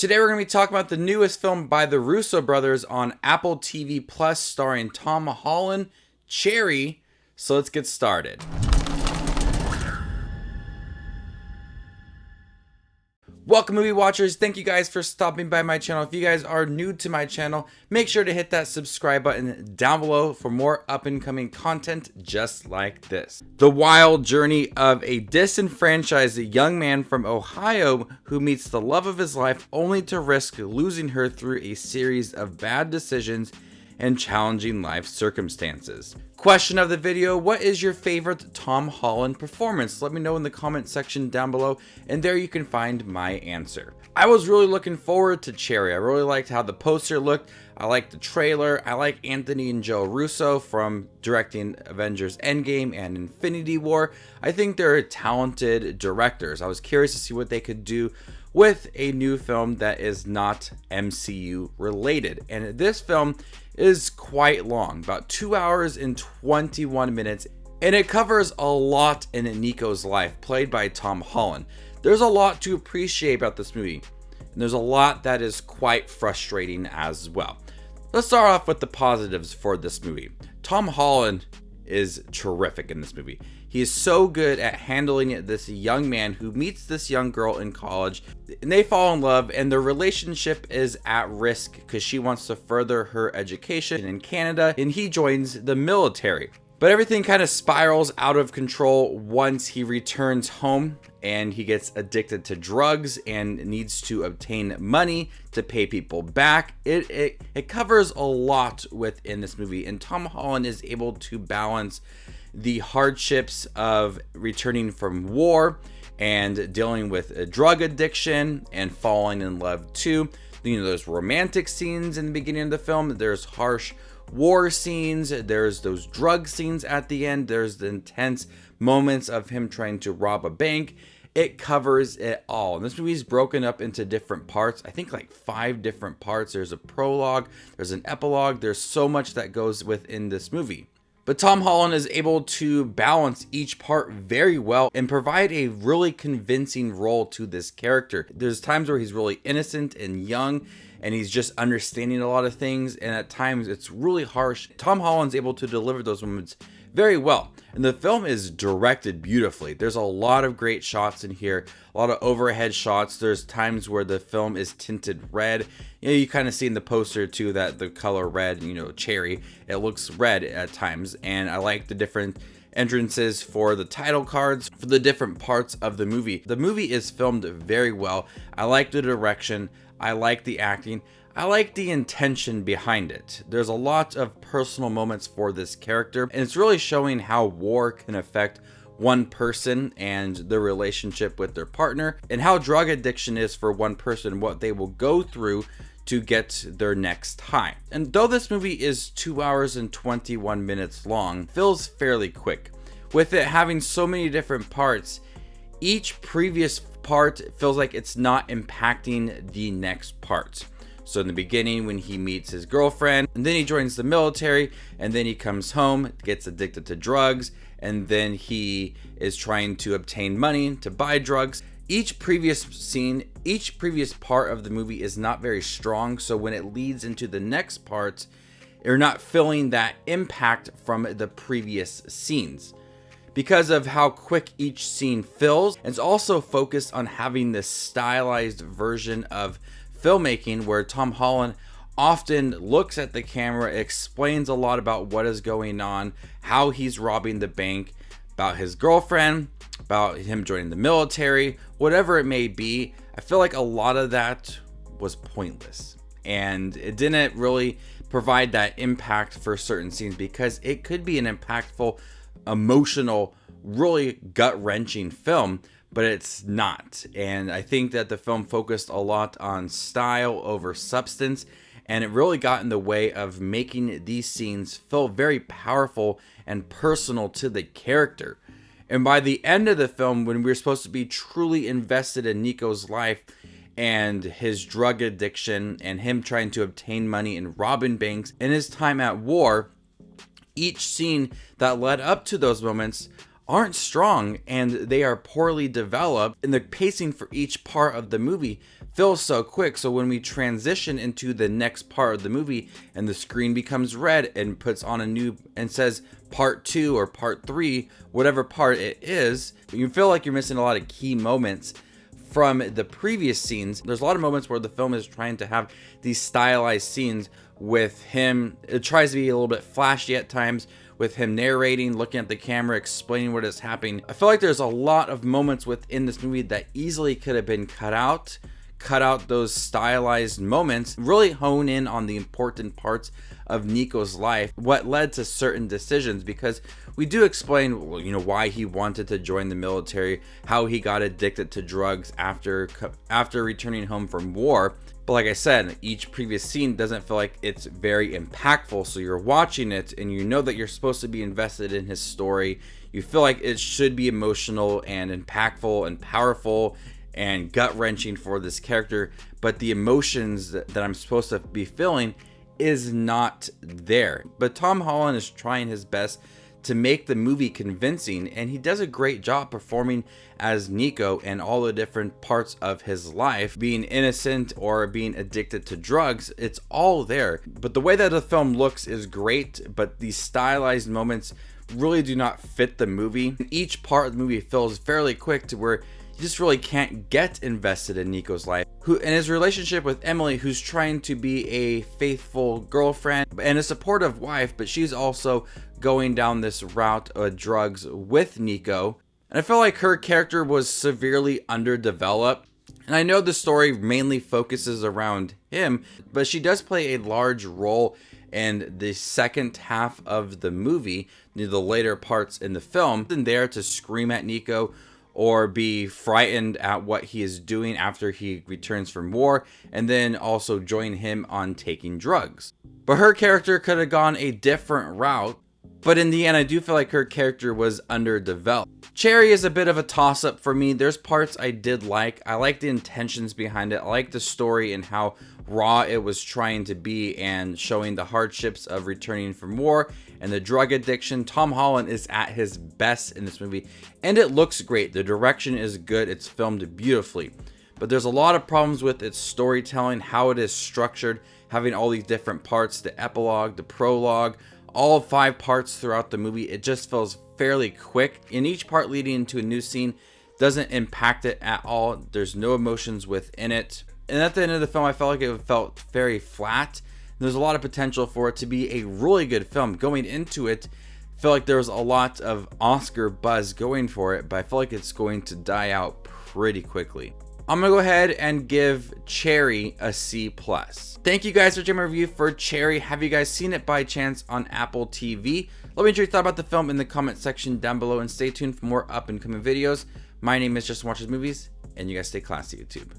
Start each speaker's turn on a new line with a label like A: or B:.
A: Today we're going to be talking about the newest film by the Russo brothers on Apple TV Plus starring Tom Holland, Cherry. So let's get started. Welcome, movie watchers. Thank you guys for stopping by my channel. If you guys are new to my channel, make sure to hit that subscribe button down below for more up and coming content just like this. The wild journey of a disenfranchised young man from Ohio who meets the love of his life only to risk losing her through a series of bad decisions and challenging life circumstances. Question of the video: what is your favorite Tom Holland performance? Let me know in the comment section down below, and there you can find my answer. I was really looking forward to Cherry. I really liked how the poster looked. I liked the trailer. I like Anthony and Joe Russo from directing Avengers Endgame and Infinity War. I think they're talented directors. I was curious to see what they could do with a new film that is not MCU related. And this film is quite long, about 2 hours and 21 minutes, and it covers a lot in Nico's life, played by Tom Holland. There's a lot to appreciate about this movie, and there's a lot that is quite frustrating as well. Let's start off with the positives for this movie. Tom Holland is terrific in this movie. He is so good at handling this young man who meets this young girl in college, and they fall in love, and their relationship is at risk because she wants to further her education in Canada and he joins the military. But everything kind of spirals out of control once he returns home and he gets addicted to drugs and needs to obtain money to pay people back. It covers a lot within this movie, and Tom Holland is able to balance the hardships of returning from war and dealing with a drug addiction and falling in love too. You know, there's romantic scenes in the beginning of the film, there's harsh war scenes, there's those drug scenes at the end, there's the intense moments of him trying to rob a bank. It covers it all. And this movie is broken up into different parts. I think like 5 different parts. There's a prologue, there's an epilogue, there's so much that goes within this movie. But Tom Holland is able to balance each part very well and provide a really convincing role to this character. There's times where he's really innocent and young and he's just understanding a lot of things, and at times it's really harsh. Tom Holland's able to deliver those moments very well, and the film is directed beautifully. There's a lot of great shots in here, a lot of overhead shots. There's times where the film is tinted red. You know, you kind of see in the poster too that the color red, you know, cherry, it looks red at times. And I like the different entrances for the title cards for the different parts of the movie. The movie is filmed very well. I like the direction, I like the acting, I like the intention behind it. There's a lot of personal moments for this character, and it's really showing how war can affect one person and their relationship with their partner, and how drug addiction is for one person, what they will go through to get their next high. And though this movie is 2 hours and 21 minutes long, it feels fairly quick. With it having so many different parts, each previous part feels like it's not impacting the next part. So in the beginning, when he meets his girlfriend, and then he joins the military, and then he comes home, gets addicted to drugs, and then he is trying to obtain money to buy drugs. Each previous scene, each previous part of the movie is not very strong, so when it leads into the next part, you're not feeling that impact from the previous scenes. Because of how quick each scene feels, it's also focused on having this stylized version of filmmaking where Tom Holland often looks at the camera, explains a lot about what is going on, how he's robbing the bank, about his girlfriend, about him joining the military, whatever it may be. I feel like a lot of that was pointless, and it didn't really provide that impact for certain scenes because it could be an impactful, emotional, really gut-wrenching film, but it's not. And I think that the film focused a lot on style over substance, and it really got in the way of making these scenes feel very powerful and personal to the character. And by the end of the film, when we were supposed to be truly invested in Nico's life and his drug addiction and him trying to obtain money and robbing banks and his time at war, each scene that led up to those moments aren't strong and they are poorly developed, and the pacing for each part of the movie feels so quick. So when we transition into the next part of the movie and the screen becomes red and puts on a new and says part 2 or part 3, whatever part it is, you feel like you're missing a lot of key moments from the previous scenes. There's a lot of moments where the film is trying to have these stylized scenes with him. It tries to be a little bit flashy at times, with him narrating, looking at the camera, explaining what is happening. I feel like there's a lot of moments within this movie that easily could have been cut out those stylized moments, really hone in on the important parts of Nico's life, what led to certain decisions, because we do explain, why he wanted to join the military, how he got addicted to drugs after returning home from war. But like I said, each previous scene doesn't feel like it's very impactful. So you're watching it and you know that you're supposed to be invested in his story. You feel like it should be emotional and impactful and powerful and gut-wrenching for this character. But the emotions that I'm supposed to be feeling is not there. But Tom Holland is trying his best to make the movie convincing, and he does a great job performing as Nico and all the different parts of his life, being innocent or being addicted to drugs. It's all there. But the way that the film looks is great, but these stylized moments really do not fit the movie. Each part of the movie feels fairly quick to where you just really can't get invested in Nico's life, and his relationship with Emily, who's trying to be a faithful girlfriend and a supportive wife, but she's also going down this route of drugs with Nico. And I feel like her character was severely underdeveloped. And I know the story mainly focuses around him, but she does play a large role in the second half of the movie, the later parts in the film, and there to scream at Nico or be frightened at what he is doing after he returns from war, and then also join him on taking drugs. But her character could have gone a different route, but in the end, I do feel like her character was underdeveloped. Cherry is a bit of a toss-up for me. There's parts I did like. I like the intentions behind it. I like the story and how raw it was trying to be and showing the hardships of returning from war and the drug addiction. Tom Holland is at his best in this movie, and it looks great. The direction is good. It's filmed beautifully. But there's a lot of problems with its storytelling, how it is structured, having all these different parts, the epilogue, the prologue, all 5 parts throughout the movie. It just feels fairly quick, and each part leading into a new scene doesn't impact it at all. There's no emotions within it, and at the end of the film I felt like it felt very flat. There's a lot of potential for it to be a really good film. Going into it, I feel like there was a lot of Oscar buzz going for it, but I feel like it's going to die out pretty quickly. I'm gonna go ahead and give Cherry a C+. Thank you guys for checking my review for Cherry. Have you guys seen it by chance on Apple TV? Let me know what you thought about the film in the comment section down below, and stay tuned for more up and coming videos. My name is Just Watches Movies, and you guys stay classy, YouTube.